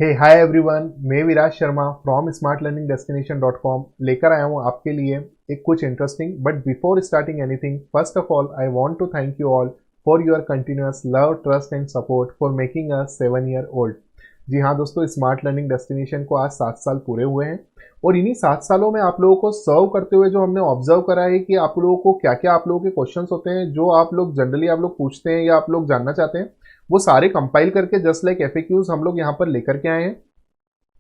हे hi everyone, मैं विराज Sharma from smartlearningdestination.com लेकर आया हूँ आपके लिए एक कुछ interesting. But before starting anything, first of all I want to thank you all for your continuous love, trust and support for making us 7 year old। जी हाँ दोस्तों, स्मार्ट लर्निंग डेस्टिनेशन को आज 7 साल पूरे हुए हैं और इन्हीं 7 सालों में आप लोगों को सर्व करते हुए जो हमने ऑब्जर्व करा है कि आप लोगों को क्या क्या आप लोगों के क्वेश्चंस होते हैं जो आप लोग जनरली आप लोग पूछते हैं या आप लोग जानना चाहते हैं, वो सारे कंपाइल करके जस्ट लाइक एफएक्यूज हम लोग यहाँ पर लेकर के आए हैं।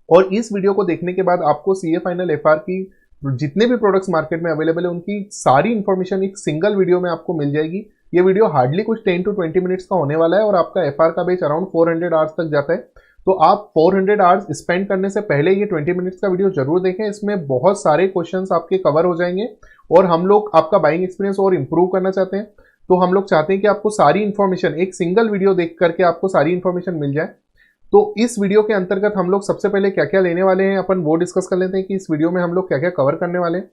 और इस वीडियो को देखने के बाद आपको सीए फाइनल एफआर की जितने भी प्रोडक्ट्स मार्केट में अवेलेबल है उनकी सारी इंफॉर्मेशन एक सिंगल वीडियो में आपको मिल जाएगी। ये वीडियो हार्डली कुछ 10 to 20 मिनट्स का होने वाला है और आपका एफआर का बेच अराउंड 400 आवर्स तक जाता है। तो आप 400 आवर्स स्पेंड करने से पहले ये 20 मिनट्स का वीडियो जरूर देखें। इसमें बहुत सारे क्वेश्चंस आपके कवर हो जाएंगे और हम लोग आपका बाइंग एक्सपीरियंस और इंप्रूव करना चाहते हैं। तो हम लोग चाहते हैं कि आपको सारी इंफॉर्मेशन एक सिंगल वीडियो देख करके आपको सारी इंफॉर्मेशन मिल जाए। तो इस वीडियो के अंतर्गत हम लोग सबसे पहले क्या क्या लेने वाले हैं अपन वो डिस्कस कर लेते हैं कि इस वीडियो में हम लोग क्या क्या कवर करने वाले हैं।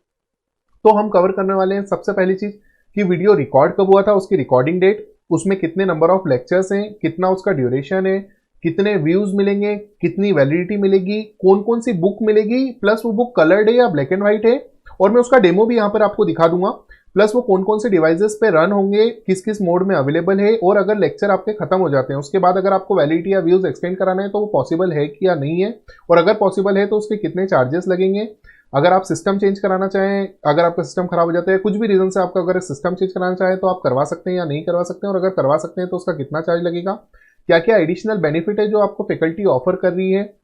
तो हम कवर करने वाले हैं सबसे पहली चीज कि वीडियो रिकॉर्ड कब हुआ था, उसकी रिकॉर्डिंग डेट, उसमें कितने नंबर ऑफ लेक्चर्स हैं, कितना उसका ड्यूरेशन है, कितने व्यूज मिलेंगे, कितनी वैलिडिटी मिलेगी, कौन कौन सी बुक मिलेगी, प्लस वो बुक कलर्ड है या ब्लैक एंड व्हाइट है, और मैं उसका डेमो भी यहाँ पर आपको दिखा दूंगा, प्लस वो कौन कौन से डिवाइसेस पे रन होंगे, किस किस मोड में अवेलेबल है, और अगर लेक्चर आपके खत्म हो जाते हैं उसके बाद अगर आपको वैलिडिटी या व्यूज एक्सटेंड कराना है तो वो पॉसिबल है कि या नहीं है, और अगर पॉसिबल है तो उसके कितने चार्जेस लगेंगे। अगर आप सिस्टम चेंज कराना चाहें, अगर आपका सिस्टम खराब हो जाता है, कुछ भी रीजन से आपका अगर सिस्टम चेंज कराना चाहें तो आप करवा सकते हैं या नहीं करवा सकते हैं, और अगर करवा सकते हैं तो उसका कितना चार्ज लगेगा, क्या क्या एडिशनल बेनिफिट है जो आपको फैकल्टी ऑफर कर रही है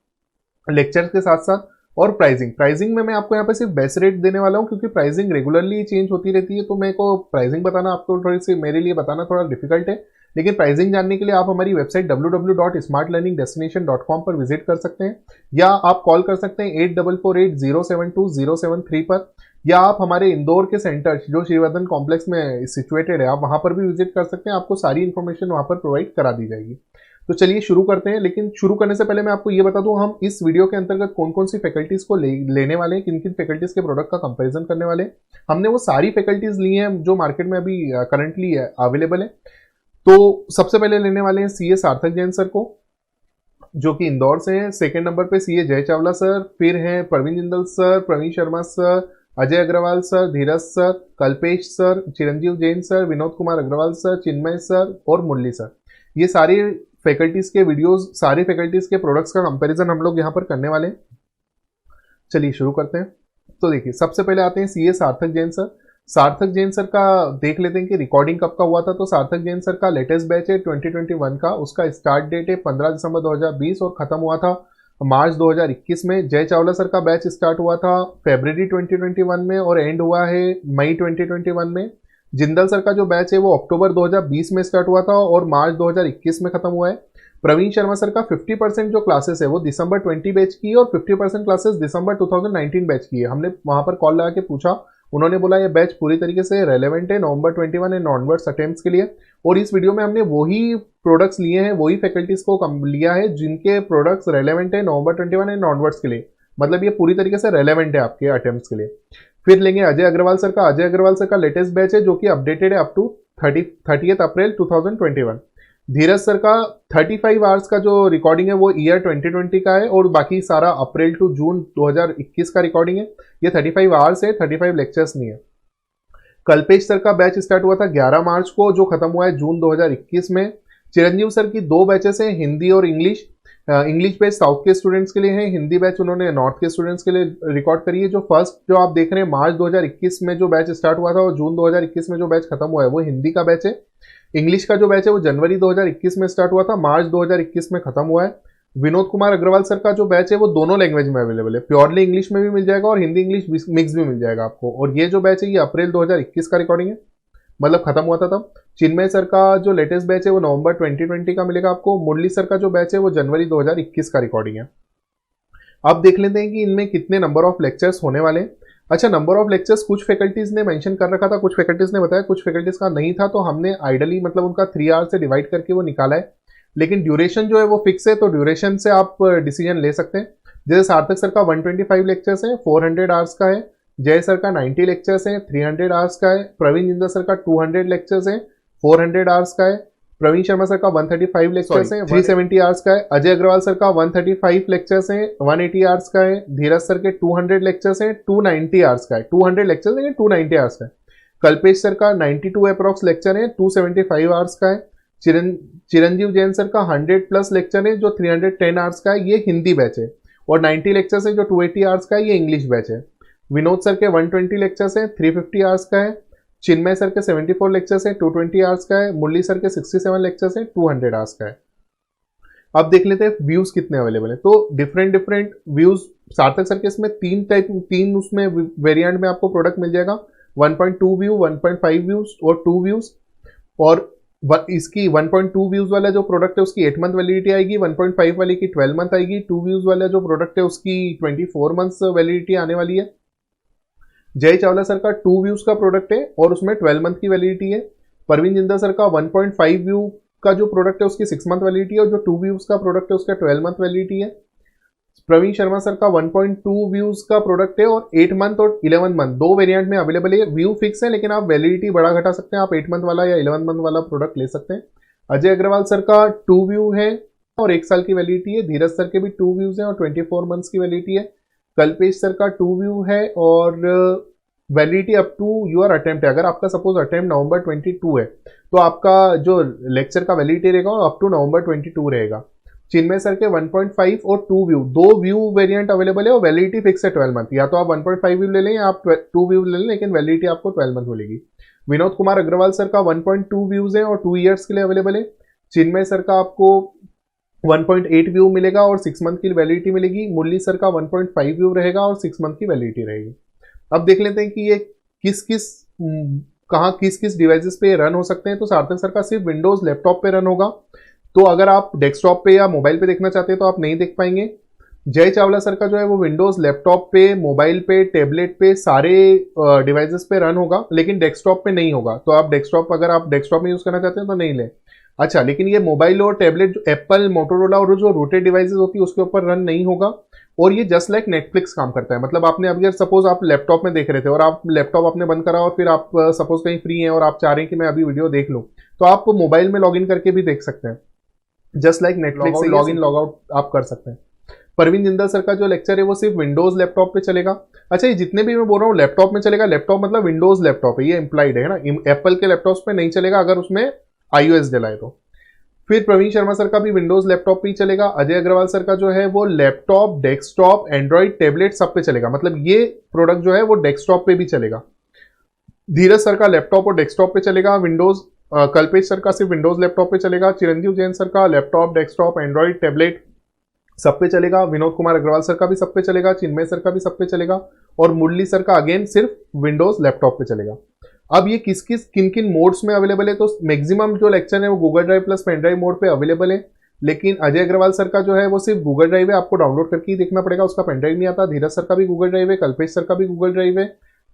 लेक्चर के साथ साथ, और प्राइसिंग में मैं आपको यहाँ पे सिर्फ बेस्ट रेट देने वाला हूँ क्योंकि प्राइसिंग रेगुलरली चेंज होती रहती है। तो मेरे को प्राइसिंग बताना आपको थोड़ी सी मेरे लिए बताना थोड़ा डिफिकल्ट है, लेकिन प्राइसिंग जानने के लिए आप हमारी वेबसाइट www.smartlearningdestination.com पर विजिट कर सकते हैं या आप कॉल कर सकते हैं 8448072073 पर, या आप हमारे इंदौर के सेंटर जो श्रीवर्धन कॉम्प्लेक्स में सिचुएटेड है आप वहां पर भी विजिट कर सकते हैं। आपको सारी इन्फॉर्मेशन वहां पर प्रोवाइड करा दी जाएगी। तो चलिए शुरू करते हैं, लेकिन शुरू करने से पहले मैं आपको ये बता दूं हम इस वीडियो के अंतर्गत कौन कौन सी फैकल्टीज को लेने वाले हैं, किन किन फैकल्टीज के प्रोडक्ट का कंपैरिजन करने वाले हैं। हमने वो सारी फैकल्टीज ली हैं जो मार्केट में अभी करंटली अवेलेबल है। तो सबसे पहले लेने वाले हैं सीए सार्थक जैन सर को जो कि इंदौर से हैं। सेकंड नंबर पे सीए जय चावला सर, फिर हैं Praveen Jindal sir, Praveen Sharma sir, Ajay Agarwal sir, Dheeraj sir, Kalpesh sir, Chiranjeev Jain sir, Vinod Kumar Agarwal sir, Chinmay sir और मुरली सर। ये सारी फैकल्टीज के वीडियोस, सारी फैकल्टीज के प्रोडक्ट्स का कंपैरिजन हम लोग यहाँ पर करने वाले हैं। चलिए शुरू करते हैं। तो देखिए सबसे पहले आते हैं सीए सार्थक जैन सर। सार्थक जैन सर का देख लेते हैं कि रिकॉर्डिंग कब का हुआ था। तो सार्थक जैन सर का लेटेस्ट बैच है 2021 का, उसका स्टार्ट डेट है 15 दिसंबर 2020 और खत्म हुआ था मार्च 2021 में। जय चावला सर का बैच स्टार्ट हुआ था फरवरी 2021 में और एंड हुआ है मई 2021 में। जिंदल सर का जो बैच है वो अक्टूबर 2020 में स्टार्ट हुआ था और मार्च 2021 में खत्म हुआ है। प्रवीण शर्मा सर का 50% जो क्लासेस है वो दिसंबर 20 बैच की है और 50% क्लासेस दिसंबर 2019 बैच की है। हमने वहां पर कॉल लगा के पूछा, उन्होंने बोला ये बैच पूरी तरीके से रेलेवेंट है नवंबर 21 एंड ऑनवर्ड्स अटेम्प्ट्स के लिए। और इस वीडियो में हमने वही प्रोडक्ट्स लिए हैं, वही फैकल्टीज को लिया है जिनके प्रोडक्ट्स रेलेवेंट है नवंबर 21 एंड ऑनवर्ड्स के लिए, मतलब ये पूरी तरीके से रेलेवेंट है आपके अटेम्प्ट्स के लिए। फिर लेंगे अजय अग्रवाल सर का। अजय अग्रवाल सर का लेटेस्ट बैच है जो कि अपडेटेड है up to 30 April 2021। Dheeraj sir का 35 आवर्स का जो रिकॉर्डिंग है वो ईयर 2020 का है और बाकी सारा अप्रैल टू जून 2021 का रिकॉर्डिंग है। ये 35 आवर्स है, 35 लेक्चर्स नहीं है। कल्पेश सर का बैच स्टार्ट हुआ था 11 मार्च को जो खत्म हुआ है जून 2021 में। चिरंजीव सर की 2 बैचेस हैं, हिंदी और इंग्लिश। इंग्लिश बैच साउथ के स्टूडेंट्स के लिए है, हिंदी बैच उन्होंने नॉर्थ के स्टूडेंट्स के लिए रिकॉर्ड करी है। जो फर्स्ट जो आप देख रहे हैं मार्च 2021 में जो बैच स्टार्ट हुआ था और जून 2021 में जो बैच खत्म हुआ है वो हिंदी का बैच है। इंग्लिश का जो बैच है वो जनवरी 2021 में स्टार्ट हुआ था, मार्च 2021 में खत्म हुआ है। विनोद कुमार अग्रवाल सर का जो बैच है वो दोनों लैंग्वेज में अवेलेबल है, प्योरली इंग्लिश में भी मिल जाएगा और हिंदी इंग्लिश मिक्स भी मिल जाएगा आपको। और ये जो बैच है ये अप्रैल 2021 का रिकॉर्डिंग है, मतलब खत्म हुआ था तब। चिन्मय सर का जो लेटेस्ट बैच है वो नवंबर 2020 का मिलेगा आपको। मुरली सर का जो बैच है वो जनवरी 2021 का रिकॉर्डिंग है। अब देख लेते हैं कि इनमें कितने नंबर ऑफ लेक्चर्स होने वाले हैं। अच्छा, नंबर ऑफ लेक्चर्स कुछ फैकल्टीज ने मेंशन कर रखा था, कुछ फैकल्टीज ने बताया, कुछ फैकल्टीज का नहीं था, तो हमने आइडली मतलब उनका 3 आवर्स से डिवाइड करके वो निकाला है। लेकिन ड्यूरेशन जो है वो फिक्स है, तो ड्यूरेशन से आप डिसीजन ले सकते हैं। जैसे सार्थक सर का 125 लेक्चर्स है, 400 आवर्स का है। जय सर का 90 लेक्चर्स है, 300 आवर्स का है। प्रवीण जिंदल सर का 200 लेक्चर्स है, 400 आवर्स का है। प्रवीण शर्मा सर का 135 लेक्चर्स हैं, 370 आवर्स का है। अजय अग्रवाल सर का 135 लेक्चर्स हैं, 180 आवर्स का है। धीरज सर के 200 लेक्चर्स हैं, 290 आवर्स का है। 200 लेक्चर्स हैं, 290 आवर्स का है। कल्पेश सर का 92 अप्रॉक्स लेक्चर है, 275 आवर्स का है। चिरंजीव जैन सर का 100 प्लस लेक्चर है, जो 310 आवर्स का है, ये हिंदी बैच है। और 90 लेक्चर्स है, जो 280 आवर्स का है, ये इंग्लिश बैच है। विनोद सर के 120 लेक्चर्स है, 350 आवर्स का है। चिन्मय सर के 74 लेक्चर्स है, 220 आवर्स का है। मुरली सर के 67 लेक्चर्स है, 200 आवर्स का है। अब देख लेते हैं व्यूज कितने अवेलेबल है। तो डिफरेंट व्यूज सार्थक सर के इसमें तीन उसमें वेरिएंट में आपको प्रोडक्ट मिल जाएगा। 1.2 व्यू, 1.5 व्यूज और 2 व्यूज। और इसकी 1.2 व्यूज वाला जो प्रोडक्ट है उसकी 8 मंथ वैलिडिटी आएगी, 1.5 वाले की 12 मंथ आएगी, 2 व्यूज वाला जो प्रोडक्ट है उसकी 24 मंथ्स वैलिडिटी आने वाली है। जय चावला सर का 2 व्यूज का प्रोडक्ट है और उसमें 12 मंथ की वैलिडिटी है। परवीन जिंदा सर का 1.5 व्यू का जो प्रोडक्ट है उसकी 6 मंथ वैलिडिटी है और जो 2 व्यूज का प्रोडक्ट है उसका 12 मंथ वैलिडिटी है। प्रवीण शर्मा सर का 1.2 व्यूज का प्रोडक्ट है और 8 मंथ और 11 मंथ दो वेरिएंट में अवेलेबल है। व्यू फिक्स है लेकिन आप वैलिडिटी बढ़ा घटा सकते हैं, आप 8 मंथ वाला या 11 मंथ वाला प्रोडक्ट ले सकते हैं। अजय अग्रवाल सर का 2 व्यू है और 1 साल की वैलिडिटी है। धीरज सर के भी 2 व्यूज हैं और 24 मंथ्स की वैलिडिटी है। कल्पेश सर का 2 व्यू है और validity up to your attempt है। अगर आपका सपोज अटेम्प्ट नवंबर 22 है तो आपका जो लेक्चर का वैलिडिटी रहेगा अप टू नवंबर 22 रहेगा। चिन्मय सर के 1.5 और 2 व्यू, दो व्यू वेरिएंट अवेलेबल है और वैलिडिटी फिक्स है 12 मंथ। या तो आप 1.5 व्यू ले लें या आप 2 व्यू ले लें, लेकिन वैलिडिटी आपको 12 मंथ मिलेगी। विनोद कुमार अग्रवाल सर का 1.2 व्यूज है और 2 ईयर्स के लिए अवेलेबल है। चिन्मय सर का आपको 1.8 व्यू मिलेगा और 6 मंथ की वैलिडिटी मिलेगी। मुरली सर का 1.5 व्यू रहेगा और 6 मंथ की वैलिडिटी रहेगी। अब देख लेते हैं कि ये किस किस डिवाइसेस पे रन हो सकते हैं। तो सार्थक सर का सिर्फ विंडोज लैपटॉप पे रन होगा। तो अगर आप डेस्कटॉप पे या मोबाइल पे देखना चाहते हैं तो आप नहीं देख पाएंगे। जय चावला सर का जो है वो विंडोज लैपटॉप पे, मोबाइल पे, टैबलेट पे, सारे डिवाइसेस पे रन होगा, लेकिन डेस्कटॉप पे नहीं होगा। तो आप अगर आप डेस्कटॉप में यूज करना चाहते हैं तो नहीं ले। अच्छा, लेकिन ये मोबाइल और टैबलेट जो एप्पल, मोटोरोला और जो रूटेड डिवाइसेस होती है उसके ऊपर रन नहीं होगा। और ये जस्ट लाइक नेटफ्लिक्स काम करता है। मतलब आपने अगर सपोज आप लैपटॉप में देख रहे थे और आप लैपटॉप आपने बंद करा और फिर आप सपोज कहीं फ्री हैं और आप चाह रहे हैं कि मैं अभी वीडियो देख लूं, तो आप मोबाइल में लॉगिन करके भी देख सकते हैं। जस्ट लाइक नेटफ्लिक्स से लॉग इन लॉग आउट आप कर सकते हैं। परवीन जिंदल सर का जो लेक्चर है वो सिर्फ विंडोज लैपटॉप पे चलेगा। अच्छा, ये जितने भी मैं बोल रहा हूँ लैपटॉप में चलेगा, लैपटॉप मतलब विंडोज लैपटॉप है, ये इंप्लाइड है ना। एप्पल के लैपटॉप्स पे नहीं चलेगा अगर उसमें iOS डलाए तो। फिर प्रवीण शर्मा सर का भी विंडोज लैपटॉप पे ही चलेगा। अजय अग्रवाल सर का जो है वो लैपटॉप, डेस्कटॉप, एंड्रॉइड, टैबलेट सब पे चलेगा। मतलब ये प्रोडक्ट जो है वो डेस्कटॉप पे भी चलेगा। धीरज सर का लैपटॉप और डेस्कटॉप पे चलेगा विंडोज। कल्पेश सर का सिर्फ विंडोज लैपटॉप पे चलेगा। चिरंजीव जैन सर का लैपटॉप, डेस्कटॉप, एंड्रॉइड, टैबलेट सब पे चलेगा। विनोद कुमार अग्रवाल सर का भी सब पे चलेगा। चिन्मय सर का भी सब पे चलेगा। और मुरली सर का अगेन सिर्फ विंडोज लैपटॉप पे चलेगा। अब ये किन किन मोड्स में अवेलेबल है, तो मैक्सिमम जो लेक्चर है वो Google drive plus pen drive mode पे अवेलेबल है। लेकिन अजय अग्रवाल सर का जो है वो सिर्फ गूगल ड्राइव है, आपको डाउनलोड करके ही देखना पड़ेगा, उसका पेन ड्राइव नहीं आता। धीरज सर का भी गूगल ड्राइव है, कल्पेश सर का भी गूगल ड्राइव है।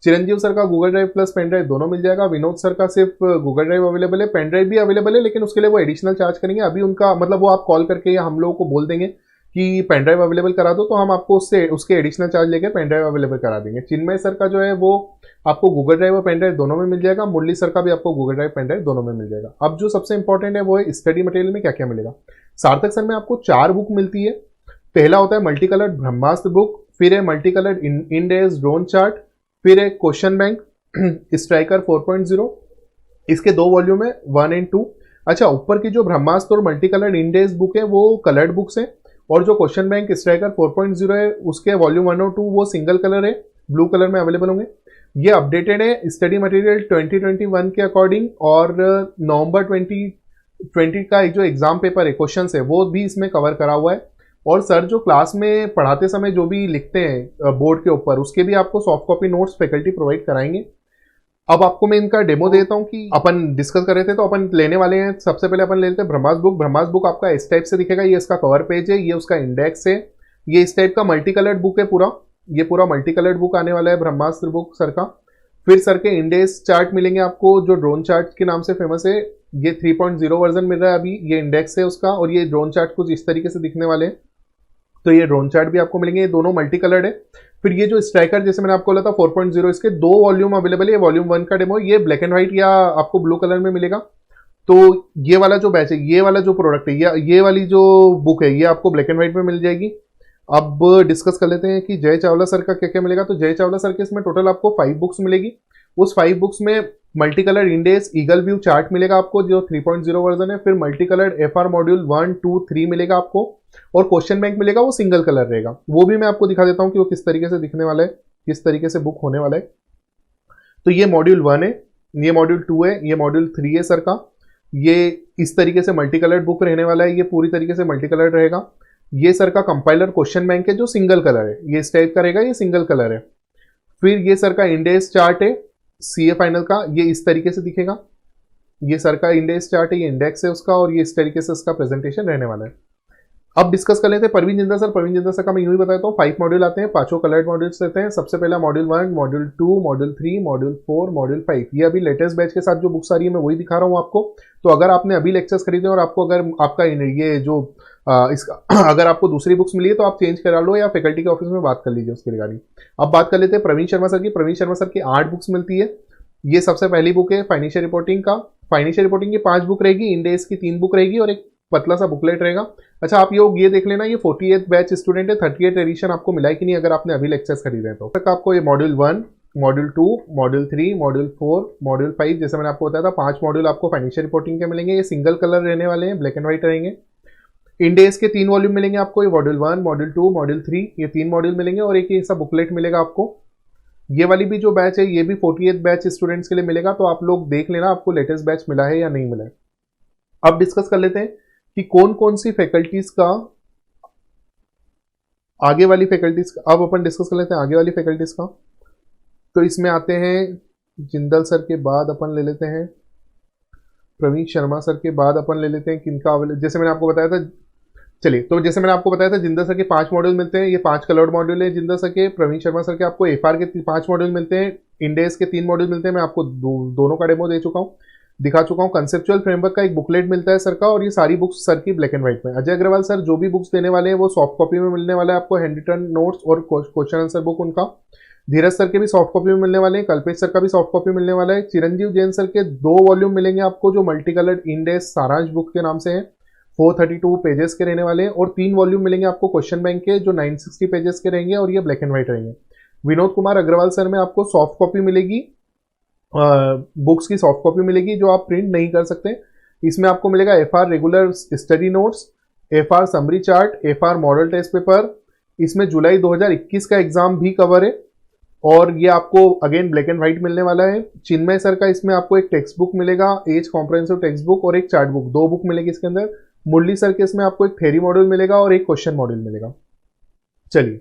चिरंजीव सर का Google drive plus pen drive दोनों मिल जाएगा। विनोद सर का सिर्फ गूगल ड्राइव अवेलेबल है, पेन ड्राइव भी अवेलेबल है, लेकिन उसके लिए वो एडिशनल चार्ज करेंगे। अभी उनका मतलब वो आप कॉल करके या हम लोगों को बोल देंगे कि पेन ड्राइव अवेलेबल करा दो, तो हम आपको उसके एडिशनल चार्ज लेके पेन ड्राइव अवेलेबल करा देंगे। चिन्मय सर का जो है वो आपको गूगल ड्राइव और पेन ड्राइव दोनों में मिल जाएगा। मुरली सर का भी आपको गूगल ड्राइव, पेन ड्राइव दोनों में मिल जाएगा। अब जो सबसे इंपॉर्टेंट है वो है स्टडी मटेरियल में क्या क्या मिलेगा। सार्थक सर में आपको 4 बुक मिलती है। पहला होता है मल्टी कलर्ड ब्रह्मास्त्र बुक, फिर है multi coloured Ind AS drone chart, फिर है क्वेश्चन बैंक स्ट्राइकर 4.0। इसके 2 वॉल्यूम है, 1 और 2। अच्छा, ऊपर की जो ब्रह्मास्त्र और multi coloured Ind AS book है वो कलर्ड बुक्स है, और जो क्वेश्चन बैंक स्ट्राइकर 4.0 है उसके वॉल्यूम 1 और 2 वो सिंगल कलर है, ब्लू कलर में अवेलेबल होंगे। ये अपडेटेड है स्टडी मटेरियल 2021 के अकॉर्डिंग, और नवंबर 2020 का एक जो एग्जाम पेपर है, क्वेश्चन है, वो भी इसमें कवर करा हुआ है। और सर जो क्लास में पढ़ाते समय जो भी लिखते हैं बोर्ड के ऊपर, उसके भी आपको soft copy notes faculty provide कराएंगे। अब आपको मैं इनका डेमो देता हूं कि अपन डिस्कस कर रहे थे, तो अपन लेने वाले हैं। सबसे पहले अपन लेते हैं ब्रह्मास्त्र बुक। ब्रह्मास्त्र बुक आपका इस टाइप से दिखेगा, ये इसका कवर पेज है, ये उसका इंडेक्स है, ये इस टाइप का मल्टी कलर्ड बुक है पूरा, ये पूरा मल्टी कलर्ड बुक आने वाला है ब्रह्मास्त्र बुक सर का। फिर सर के इंडेक्स चार्ट मिलेंगे आपको, जो ड्रोन चार्ट के नाम से फेमस है। ये 3.0 वर्जन मिल रहा है अभी, ये इंडेक्स है उसका, और ये ड्रोन चार्ट कुछ इस तरीके से दिखने वाले हैं। तो ये ड्रोन चार्ट भी आपको मिलेंगे, ये दोनों मल्टी कलर्ड है। फिर ये जो स्ट्राइकर, जैसे मैंने आपको बोला था 4.0, इसके 2 वॉल्यूम अवेलेबल है। वॉल्यूम 1 का डेमो, ये ब्लैक एंड व्हाइट या आपको ब्लू कलर में मिलेगा, तो ये वाला जो बैच है, ये वाला जो प्रोडक्ट है, ये वाली जो बुक है, ये आपको ब्लैक एंड व्हाइट में मिल जाएगी। अब डिस्कस कर लेते हैं कि जय चावला सर का क्या क्या मिलेगा। तो जय चावला सर के इसमें टोटल आपको 5 बुक्स मिलेगी। उस 5 बुक्स में multi colour index eagle view chart मिलेगा आपको, जो 3.0 वर्जन है। फिर मल्टी कलर एफआर मॉड्यूल 1 2 3 मिलेगा आपको, और क्वेश्चन बैंक मिलेगा, वो सिंगल कलर रहेगा। वो भी मैं आपको दिखा देता हूं कि वो किस तरीके से दिखने वाला है, किस तरीके से बुक होने वाला है। तो ये मॉड्यूल 1 है, ये मॉड्यूल 2 है, ये मॉड्यूल 3 है सर का। ये इस तरीके से मल्टी कलर बुक रहने वाला है, ये पूरी तरीके से मल्टी कलर रहेगा। ये सर का कंपाइलर क्वेश्चन बैंक है जो सिंगल कलर है, ये इस टाइप का रहेगा, ये सिंगल कलर है। फिर ये सर का इंडेक्स चार्ट है सीए फाइनल का, ये इस तरीके से दिखेगा। ये सर का इंडेक्स चार्ट है, ये इंडेक्स है उसका, और ये इस तरीके से इसका प्रेजेंटेशन रहने वाला है। अब डिस्कस कर लेते हैं परवीन जिंदा सर। परवीन जिंदा सर का मैं यूं ही बताता हूँ, 5 मॉड्यूल आते हैं, 5 कलर्ड मॉड्यूल्स रहते हैं। सबसे पहला module 1, module 2, module 3, module 4, module 5। ये अभी लेटेस्ट बैच के साथ जो बुक्स आ रही है मैं वही दिखा रहा हूँ आपको। तो अगर आपने अभी लेक्चर्स खरीदे और आपको अगर आपका ये जो इसका अगर आपको दूसरी बुक्स मिली है तो आप चेंज करा लो या फैकल्टी के ऑफिस में बात कर लीजिए उसके रिगार्डिंग। अब बात कर लेते हैं प्रवीण शर्मा सर की। प्रवीण शर्मा सर की 8 बुक्स मिलती है। ये सबसे पहली बुक है फाइनेंशियल रिपोर्टिंग का। फाइनेंशियल रिपोर्टिंग की 5 बुक रहेगी, इंडेक्स की 3 बुक रहेगी, और एक पतला सा बुकलेट रहेगा। अच्छा, आप ये देख लेना, ये 48th बैच स्टूडेंट है, 38 एडिशन आपको मिला है कि नहीं अगर आपने अभी लेक्चर्स खरीदे हैं तो। तक आपको ये module 1, module 2, module 3, module 4, module 5, जैसे मैंने आपको बताया था 5 मॉड्यूल आपको फाइनेंशियल रिपोर्टिंग के मिलेंगे। ये सिंगल कलर रहने वाले हैं, ब्लैक एंड व्हाइट रहेंगे। इंडेक्स के 3 वॉल्यूम मिलेंगे आपको, ये मॉड्यूल 1, मॉड्यूल 2, मॉड्यूल 3, ये 3 मॉड्यूल मिलेंगे, और एक ऐसा बुकलेट मिलेगा आपको। ये वाली भी जो बैच है ये भी 48th बैच स्टूडेंट्स के लिए मिलेगा, तो आप लोग देख लेना आपको लेटेस्ट बैच मिला है या नहीं मिला है। अब डिस्कस कर लेते हैं कि कौन कौन सी फैकल्टीज का आगे वाली फैकल्टीज का, अब अपन डिस्कस कर लेते हैं आगे वाली फैकल्टीज का। तो इसमें आते हैं जिंदल सर के बाद अपन ले लेते हैं प्रवीण शर्मा सर के बाद अपन ले लेते हैं किनका, जैसे मैंने आपको बताया था। चलिए, तो जैसे मैंने आपको बताया था जिंदल सर के 5 मॉड्यूल मिलते हैं, ये 5 कलर्ड मॉड्यूल है जिंदल सर के। प्रवीण शर्मा सर के आपको एफआर के 5 मॉड्यूल मिलते हैं, इंडेक्स के 3 मॉड्यूल मिलते हैं। मैं आपको दोनों का डेमो दे चुका हूँ, दिखा चुका हूँ। कंसेप्चुअल फ्रेमवर्क का एक बुकलेट मिलता है सर का, और ये सारी बुक्स सर की ब्लैक एंड व्हाइट में। अजय अग्रवाल सर जो भी बुक्स देने वाले हैं वो सॉफ्ट कॉपी में मिलने वाला है आपको, हैंड रिटन नोट्स और क्वेश्चन आंसर बुक उनका। धीरज सर के भी सॉफ्ट कॉपी में मिलने वाले हैं, कल्पेश सर का भी सॉफ्ट कॉपी मिलने वाला है। चिरंजीव जैन सर के 2 वॉल्यूम मिलेंगे आपको, जो मल्टी कलर्ड इंडेक्स सारांश बुक के नाम से है, 432 पेजेस के रहने वाले हैं। और 3 वॉल्यूम मिलेंगे आपको क्वेश्चन बैंक के, जो 960 पेजेस के रहेंगे, और ये ब्लैक एंड व्हाइट रहेंगे। विनोद कुमार अग्रवाल सर में आपको सॉफ्ट कॉपी मिलेगी, बुक्स की सॉफ्ट कॉपी मिलेगी जो आप प्रिंट नहीं कर सकते। इसमें आपको मिलेगा FR regular study notes, FR summary chart, FR model test paper. इसमें जुलाई 2021 का एग्जाम भी कवर है, और ये आपको अगेन ब्लैक एंड व्हाइट मिलने वाला है। चिन्मय सर का इसमें आपको एक टेक्स्ट बुक मिलेगा, एज कॉम्प्रहेंसिव टेक्स्ट बुक, और एक चार्ट बुक, 2 बुक मिलेगी इसके अंदर। मुरली सर के इसमें आपको एक थ्योरी मॉड्यूल मिलेगा और एक क्वेश्चन मॉड्यूल मिलेगा। चलिए,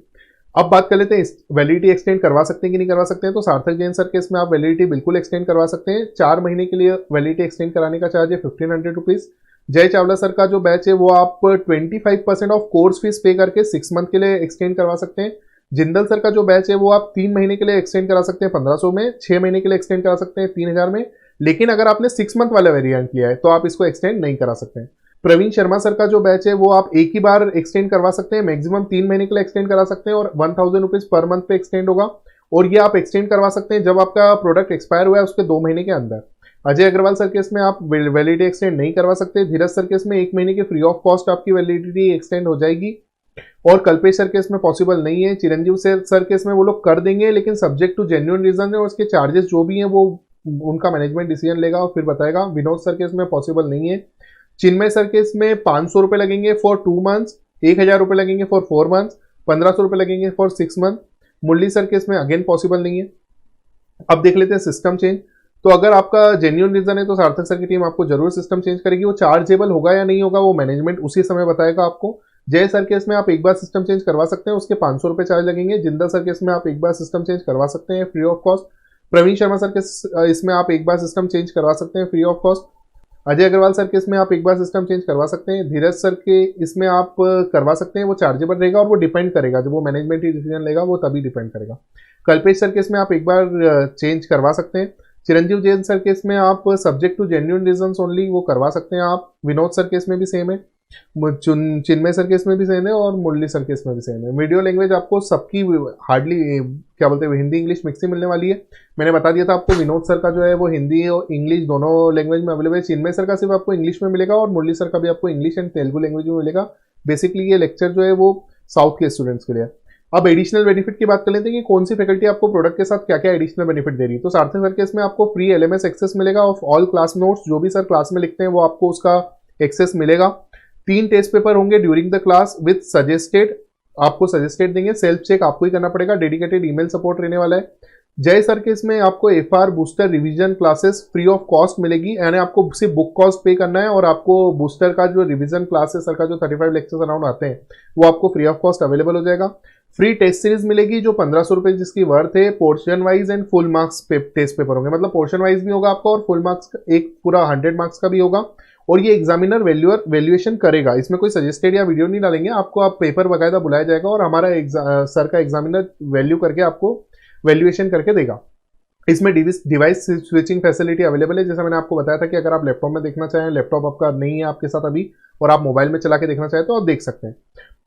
अब बात कर लेते हैं वैलिडिटी एक्सटेंड करवा सकते हैं कि नहीं करवा सकते हैं। तो सार्थक जैन सर के इसमें आप वैलिडिटी बिल्कुल एक्सटेंड करवा सकते हैं। 4 महीने के लिए वैलिडिटी एक्सटेंड कराने का चार्ज है 1500 रुपीज। जय चावला सर का जो बैच है वो आप 25% ऑफ कोर्स फीस पे करके 6 मंथ के लिए एक्सटेंड करवा सकते हैं। जिंदल सर का जो बैच है वो आप 3 महीने के लिए एक्सटेंड करा सकते हैं 1500 में, 6 महीने के लिए एक्सटेंड करा सकते हैं 3000 में। लेकिन अगर आपने 6 मंथ वाला वेरिएंट लिया है तो आप इसको एक्सटेंड नहीं करा सकते हैं। प्रवीण शर्मा सर का जो बैच है वो आप एक ही बार एक्सटेंड करवा सकते हैं, मैक्सिमम 3 महीने के लिए एक्सटेंड करा सकते हैं, और 1000 रुपीज पर मंथ पे एक्सटेंड होगा। और ये आप एक्सटेंड करवा सकते हैं जब आपका प्रोडक्ट एक्सपायर हुआ है उसके 2 महीने के अंदर। अजय अग्रवाल सर के इसमें आप वैलिडिटी एक्सटेंड नहीं करवा सकते। धीरज सर के इसमें 1 महीने की फ्री ऑफ कॉस्ट आपकी वैलिडिटी एक्सटेंड हो जाएगी, और कल्पेश सर के इसमें पॉसिबल नहीं है। चिरंजीव सर के इसमें वो लोग कर देंगे, लेकिन सब्जेक्ट टू जेन्युइन रीजन है, और उसके चार्जेस जो भी हैं वो उनका मैनेजमेंट डिसीजन लेगा और फिर बताएगा। विनोद सर के इसमें पॉसिबल नहीं है। चिन्मय सर के इसमें 500 रुपए लगेंगे फॉर 2 मंथ्स, 1000 रुपए लगेंगे फॉर 4 मंथ्स, 1500 रुपए लगेंगे फॉर 6 मंथ। मुरली सर के इसमें अगेन पॉसिबल नहीं है। अब देख लेते हैं सिस्टम चेंज। तो अगर आपका जेन्युइन रीजन है तो सार्थक सर की टीम आपको जरूर सिस्टम चेंज करेगी। वो चार्जेबल होगा या नहीं होगा वो मैनेजमेंट उसी समय बताएगा आपको। जय सर के इसमें आप एक बार सिस्टम चेंज करवा सकते हैं, उसके 500 रुपए चार्ज लगेंगे। जिंदल सर के इसमें आप एक बार सिस्टम चेंज करवा सकते हैं free of cost. Praveen Sharma sir के इसमें आप एक बार सिस्टम चेंज करवा सकते हैं free of cost. Ajay Agarwal sir के इसमें आप एक बार सिस्टम चेंज करवा सकते हैं। धीरज सर के इसमें आप करवा सकते हैं, वो चार्जेबल रहेगा और वो डिपेंड करेगा, जब वो मैनेजमेंट ही डिसीजन लेगा वो तभी डिपेंड करेगा। कल्पेश सर के इसमें आप एक बार चेंज करवा सकते हैं। चिरंजीव जैन सर के इसमें आप subject to genuine reasons only वो करवा सकते हैं आप। विनोद सर के इसमें भी सेम है। चिन्मय सर के इसमें भी सेम है और मुरली सर के इसमें भी सेम है। वीडियो लैंग्वेज आपको सबकी हार्डली क्या बोलते हैं हिंदी इंग्लिश मिक्स ही मिलने वाली है। मैंने बता दिया था आपको विनोद सर का जो है वो हिंदी और इंग्लिश दोनों लैंग्वेज में अवेलेबल है। चिन्मय सर का सिर्फ आपको इंग्लिश में मिलेगा और मुरली सर का भी आपको इंग्लिश एंड तेलुगु लैंग्वेज में मिलेगा। बेसिकली ये लेक्चर जो है वो साउथ के स्टूडेंट्स के लिए। अब एडिशनल बेनिफिट की बात कर लेते हैं कि कौन सी फैकल्टी आपको प्रोडक्ट के साथ क्या क्या एडिशनल बेनिफिट दे रही है। तो सार्थक सर के इसमें आपको फ्री एलएमएस एक्सेस मिलेगा ऑफ ऑल क्लास नोट्स, जो भी सर क्लास में लिखते हैं वो आपको उसका एक्सेस मिलेगा। 3 टेस्ट पेपर होंगे during the class with suggested, आपको सजेस्टेड देंगे, सेल्फ चेक आपको ही करना पड़ेगा, डेडिकेटेड ईमेल सपोर्ट रहने वाला है। जय सर के इसमें आपको FR booster revision classes free of cost मिलेगी, यानी आपको सिर्फ बुक कॉस्ट पे करना है और आपको बूस्टर का जो रिवीजन क्लास है सर का जो 35 लेक्चर्स अराउंड आते हैं वो आपको फ्री ऑफ कॉस्ट अवेलेबल हो जाएगा। फ्री टेस्ट सीरीज मिलेगी जो 1500 रुपए जिसकी वर्थ है, portion wise and full marks test paper होंगे, मतलब पोर्शन वाइज भी होगा आपका और फुल मार्क्स एक पूरा 100 मार्क्स का भी होगा। और ये एग्जामिनर वैल्यूएशन करेगा, इसमें कोई सजेस्टेड या वीडियो नहीं डालेंगे, आपको आप पेपर बकायदा बुलाया जाएगा और हमारा सर का एग्जामिनर वैल्यू करके आपको वैल्यूएशन करके देगा। इसमें डिवाइस स्विचिंग फैसिलिटी अवेलेबल है, जैसा मैंने आपको बताया था कि अगर आप लैपटॉप में देखना चाहें, लैपटॉप आपका नहीं है आपके साथ अभी और आप मोबाइल में चला के देखना चाहें तो आप देख सकते हैं।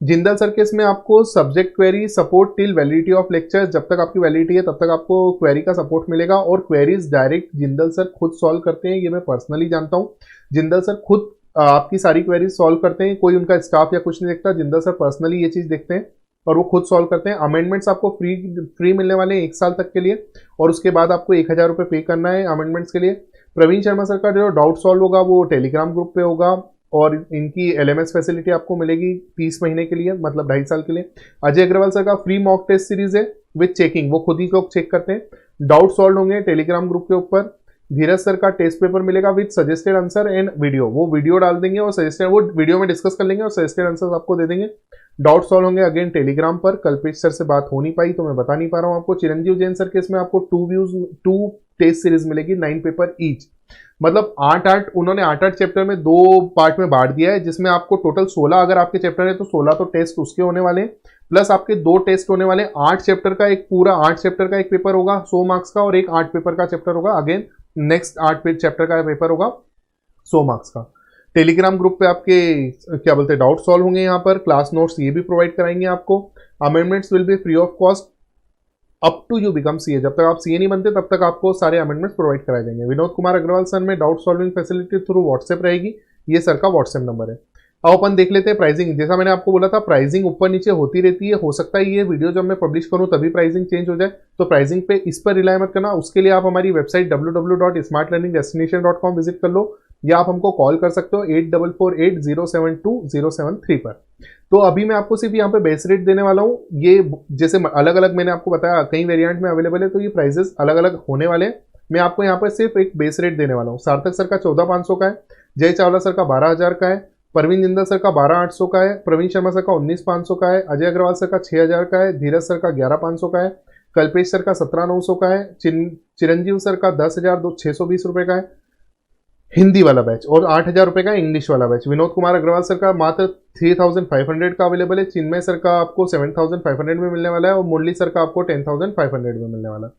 जिंदल सर के इसमें आपको subject query support till validity of lecture, जब तक आपकी वैलिडिटी है तब तक आपको क्वेरी का सपोर्ट मिलेगा और क्वेरीज डायरेक्ट जिंदल सर खुद सॉल्व करते हैं, ये मैं पर्सनली जानता हूँ। जिंदल सर खुद आपकी सारी क्वेरीज सॉल्व करते हैं, कोई उनका स्टाफ या कुछ नहीं देखता, जिंदल सर पर्सनली ये चीज देखते हैं और वो खुद सॉल्व करते हैं। अमेंडमेंट्स आपको फ्री मिलने वाले हैं 1 साल तक के लिए और उसके बाद आपको 1000 रुपये पे करना है अमेंडमेंट्स के लिए। प्रवीण शर्मा सर का जो डाउट सॉल्व होगा वो टेलीग्राम ग्रुप पे होगा और इनकी एलएमएस फैसिलिटी आपको मिलेगी 30 महीने के लिए, मतलब 2.5 साल के लिए। अजय अग्रवाल सर का फ्री मॉक टेस्ट सीरीज है विद चेकिंग, वो खुद ही को चेक करते हैं। डाउट सॉल्व होंगे टेलीग्राम ग्रुप के ऊपर। धीरज सर का टेस्ट पेपर मिलेगा with suggested answer and video, वो वीडियो डाल देंगे और सजेस्टेड वो वीडियो में डिस्कस कर लेंगे और सजेस्टेड आंसर आपको दे देंगे। डाउट सॉल्व होंगे अगेन टेलीग्राम पर। कल्पेश सर से बात हो नहीं पाई तो मैं बता नहीं पा रहा हूं आपको। चिरंजीव जैन सर के इसमें आपको 2 टेस्ट सीरीज मिलेगी, 9 पेपर ईच, मतलब 8 उन्होंने 8 चैप्टर में 2 पार्ट में बांट दिया है, जिसमें आपको टोटल 16 अगर आपके चैप्टर है तो 16 तो टेस्ट उसके होने वाले हैं, प्लस आपके 2 टेस्ट होने वाले। 8 चैप्टर का एक पूरा 8 चैप्टर का एक पेपर होगा 100 मार्क्स का और एक 8 पेपर का चैप्टर होगा, अगेन नेक्स्ट 8 चैप्टर का पेपर होगा 100 मार्क्स का। टेलीग्राम ग्रुप पे आपके क्या बोलते हैं डाउट सॉल्व होंगे, यहाँ पर क्लास नोट्स ये भी प्रोवाइड कराएंगे आपको। Amendments will be free of cost up to you become CA, जब तक आप सीए नहीं बनते तब तक आपको सारे अमेंडमेंट्स प्रोवाइड कराए जाएंगे। विनोद कुमार अग्रवाल सर में doubt solving facility through WhatsApp रहेगी, ये सर का व्हाट्सएप नंबर है। अब अपन देख लेते हैं प्राइसिंग। जैसा मैंने आपको बोला था प्राइसिंग ऊपर नीचे होती रहती है, हो सकता है ये वीडियो जब मैं पब्लिश करूं तभी प्राइसिंग चेंज हो जाए, तो प्राइसिंग पे इस पर रिलाय मत करना। उसके लिए आप हमारी वेबसाइट www.smartlearningdestination.com विजिट कर लो या आप हमको कॉल कर सकते हो 8448072073 पर। तो अभी मैं आपको सिर्फ यहाँ पे बेस रेट देने वाला हूँ, ये जैसे अलग अलग मैंने आपको बताया कई वेरिएंट में अवेलेबल है तो ये प्राइसेस अलग अलग होने वाले हैं। मैं आपको यहाँ पर सिर्फ एक बेस रेट देने वाला हूँ। सार्थक सर का 14500 का है, जय चावला सर का 12000 का है, परवीन जिंदल सर का 12800 का है, प्रवीण शर्मा सर का 19500 का है, अजय अग्रवाल सर का 6000 का है, धीरज सर का 11500 का है, कल्पेश सर का 17900 का है, चिरंजीव सर का 10620 रुपए का है हिंदी वाला बैच और 8000 रुपए का इंग्लिश वाला बैच। विनोद कुमार अग्रवाल सर का मात्र 3500 का अवेलेबल है। चिन्मय सर का आपको 7500 में मिलने वाला है और मुरली सर का आपको 10500 में मिलने वाला है।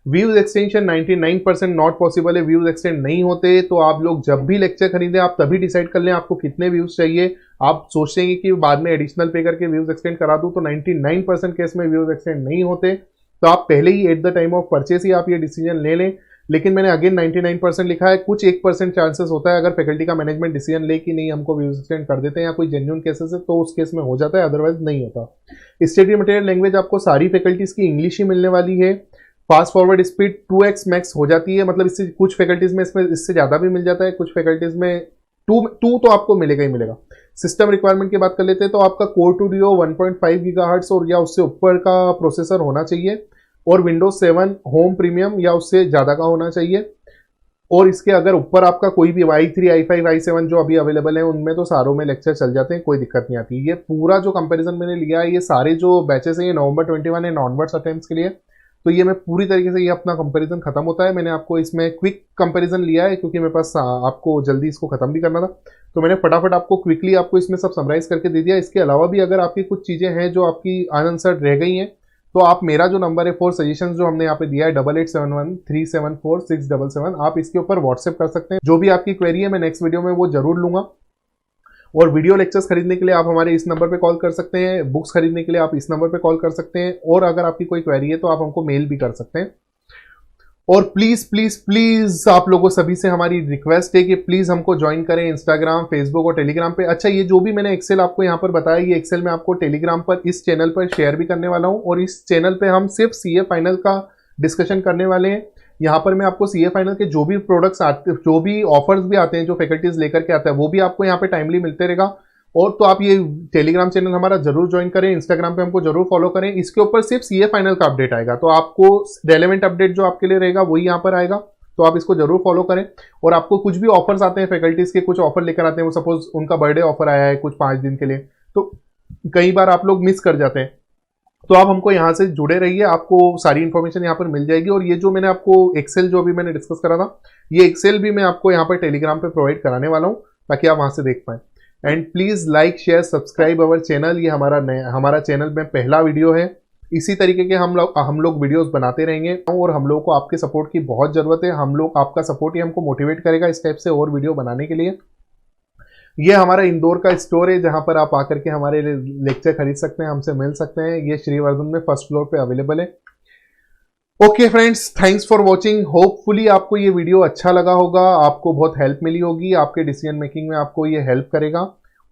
व्यूज एक्सटेंशन 99% नॉट पॉसिबल है, व्यूज एक्सटेंड नहीं होते, तो आप लोग जब भी लेक्चर खरीदें आप तभी डिसाइड कर लें आपको कितने व्यूज चाहिए। आप सोचेंगे कि बाद में एडिशनल पे करके व्यूज एक्सटेंड करा दूं, तो 99% केस में व्यूज एक्सटेंड नहीं होते, तो आप पहले ही at the time of purchase ही आप ये डिसीजन ले लें। लेकिन मैंने अगेन 99% लिखा है, कुछ 1% चांसेस होता है अगर फैकल्टी का मैनेजमेंट डिसीजन ले कि नहीं हमको व्यूज एक्सटेंड कर देते हैं या कोई जेन्युइन केसेस है तो उस केस में हो जाता है, अदरवाइज नहीं होता। स्टडी मटेरियल लैंग्वेज आपको सारी फैकल्टीज की इंग्लिश ही मिलने वाली है। Fast forward speed 2x max हो जाती है, मतलब इससे कुछ फैकल्टीज में इसमें इससे ज़्यादा भी मिल जाता है, कुछ फैकल्टीज में 2 तो आपको मिलेगा ही मिलेगा। सिस्टम रिक्वायरमेंट की बात कर लेते हैं तो आपका कोर 2 डियो 1.5 गीगाहर्ट्ज और या उससे ऊपर का प्रोसेसर होना चाहिए और विंडोज 7 होम प्रीमियम या उससे ज़्यादा का होना चाहिए। और इसके अगर ऊपर आपका कोई भी i3, i5, i7 जो अभी अवेलेबल है उनमें तो सारों में लेक्चर चल जाते हैं, कोई दिक्कत नहीं आती। ये पूरा जो कंपेरिजन मैंने लिया है ये सारे जो बैचेस हैं ये नवंबर 21 एंड ऑनवर्ड्स अटेम्प्ट्स के लिए, तो ये मैं पूरी तरीके से ये अपना कंपैरिजन खत्म होता है। मैंने आपको इसमें क्विक कंपैरिजन लिया है क्योंकि मेरे पास आपको जल्दी इसको खत्म भी करना था, तो मैंने फटाफट आपको क्विकली आपको इसमें सब समराइज करके दे दिया। इसके अलावा भी अगर आपकी कुछ चीज़ें हैं जो आपकी अनआंसर्ड रह गई हैं तो आप मेरा जो नंबर है फॉर सजेशन जो हमने यहाँ पे दिया है 8871374677, आप इसके ऊपर व्हाट्सएप कर सकते हैं। जो भी आपकी क्वेरी है मैं नेक्स्ट वीडियो में वो जरूर लूंगा। और वीडियो लेक्चर्स खरीदने के लिए आप हमारे इस नंबर पे कॉल कर सकते हैं, बुक्स खरीदने के लिए आप इस नंबर पे कॉल कर सकते हैं, और अगर आपकी कोई क्वेरी है तो आप हमको मेल भी कर सकते हैं। और प्लीज प्लीज प्लीज आप लोगों सभी से हमारी रिक्वेस्ट है कि प्लीज हमको ज्वाइन करें इंस्टाग्राम, फेसबुक और टेलीग्राम पे। अच्छा, ये जो भी मैंने एक्सेल आपको यहाँ पर बताया, ये एक्सेल मैं आपको टेलीग्राम पर इस चैनल पर शेयर भी करने वाला हूँ, और इस चैनल पे हम सिर्फ सीए फाइनल का डिस्कशन करने वाले हैं। यहाँ पर मैं आपको सीए फाइनल के जो भी प्रोडक्ट्स आते, जो भी ऑफर्स भी आते हैं, जो फैकल्टीज लेकर के आते हैं, वो भी आपको यहाँ पे टाइमली मिलते रहेगा। और तो आप ये टेलीग्राम चैनल हमारा जरूर ज्वाइन करें, इंस्टाग्राम पे हमको जरूर फॉलो करें। इसके ऊपर सिर्फ सीए फाइनल का अपडेट आएगा, तो आपको रेलेवेंट अपडेट जो आपके लिए रहेगा वही यहाँ पर आएगा, तो आप इसको जरूर फॉलो करें। और आपको कुछ भी ऑफर्स आते हैं, फैकल्टीज के कुछ ऑफर लेकर आते हैं, वो सपोज उनका बर्थडे ऑफर आया है कुछ 5 दिन के लिए, तो कई बार आप लोग मिस कर जाते हैं, तो आप हमको यहाँ से जुड़े रहिए, आपको सारी इन्फॉर्मेशन यहाँ पर मिल जाएगी। और ये जो मैंने आपको एक्सेल जो अभी मैंने डिस्कस करा था, ये एक्सेल भी मैं आपको यहाँ पर टेलीग्राम पे प्रोवाइड कराने वाला हूँ, ताकि आप वहां से देख पाएं। And please like share subscribe our channel. ये हमारा चैनल में पहला वीडियो है। इसी तरीके के हम लोग वीडियोस बनाते रहेंगे, और हम लोगों को आपके सपोर्ट की बहुत जरूरत है। हम लोग, आपका सपोर्ट ही हमको मोटिवेट करेगा इस टाइप से और वीडियो बनाने के लिए। ये हमारा इंदौर का स्टोर है, जहां पर आप आकर के हमारे लेक्चर खरीद सकते हैं, हमसे मिल सकते हैं। ये श्रीवर्धन में फर्स्ट फ्लोर पे अवेलेबल है। Okay friends, thanks for watching. Hopefully आपको ये वीडियो अच्छा लगा होगा, आपको बहुत हेल्प मिली होगी, आपके डिसीजन मेकिंग में आपको ये हेल्प करेगा।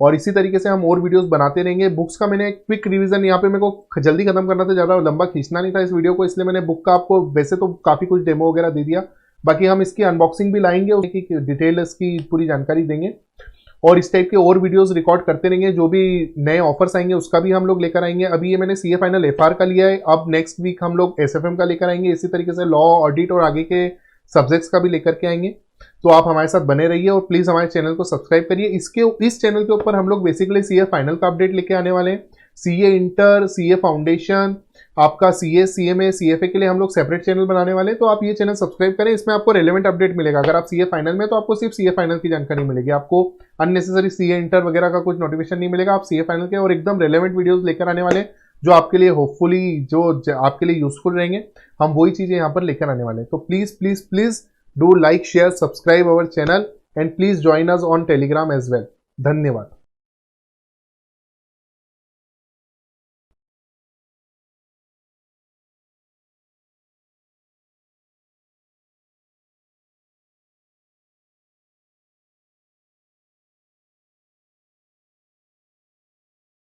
और इसी तरीके से हम और वीडियोस बनाते रहेंगे। बुक्स का मैंने एक क्विक रिवीजन यहाँ पे मेरे को जल्दी खत्म करना था, ज़्यादा लंबा खींचना नहीं था इस वीडियो को, इसलिए मैंने बुक का आपको वैसे तो काफ़ी कुछ डेमो वगैरह दे दिया। बाकी हम इसकी अनबॉक्सिंग भी लाएंगे, उसकी डिटेल इसकी पूरी जानकारी देंगे, और इस टाइप के और वीडियोस रिकॉर्ड करते रहेंगे। जो भी नए ऑफर्स आएंगे उसका भी हम लोग लेकर आएंगे। अभी ये मैंने सीए फाइनल एफआर का लिया है, अब नेक्स्ट वीक हम लोग एसएफएम का लेकर आएंगे। इसी तरीके से लॉ, ऑडिट और आगे के सब्जेक्ट्स का भी लेकर के आएंगे। तो आप हमारे साथ बने रहिए, और प्लीज हमारे चैनल को सब्सक्राइब करिए। इस चैनल के ऊपर हम लोग बेसिकली सीए फाइनल का अपडेट लेके आने वाले हैं। सीए इंटर, सीए फाउंडेशन, आपका सीए, सीएमए, सीएफए के लिए हम लोग सेपरेट चैनल बनाने वाले हैं। तो आप ये चैनल सब्सक्राइब करें, इसमें आपको रेलेवेंट अपडेट मिलेगा। अगर आप सीए फाइनल में, तो आपको सिर्फ सीए फाइनल की जानकारी मिलेगी, आपको अननेसेसरी सीए इंटर वगैरह का कुछ नोटिफिकेशन नहीं मिलेगा। आप सीए फाइनल के और एकदम रेलेवेंट वीडियोस लेकर आने वाले हैं, जो आपके लिए होपफुली जो आपके लिए यूजफुल रहेंगे। हम वही चीजें यहाँ पर लेकर आने वाले हैं। तो please please please do like share subscribe our channel, and please join us on Telegram as well. धन्यवाद।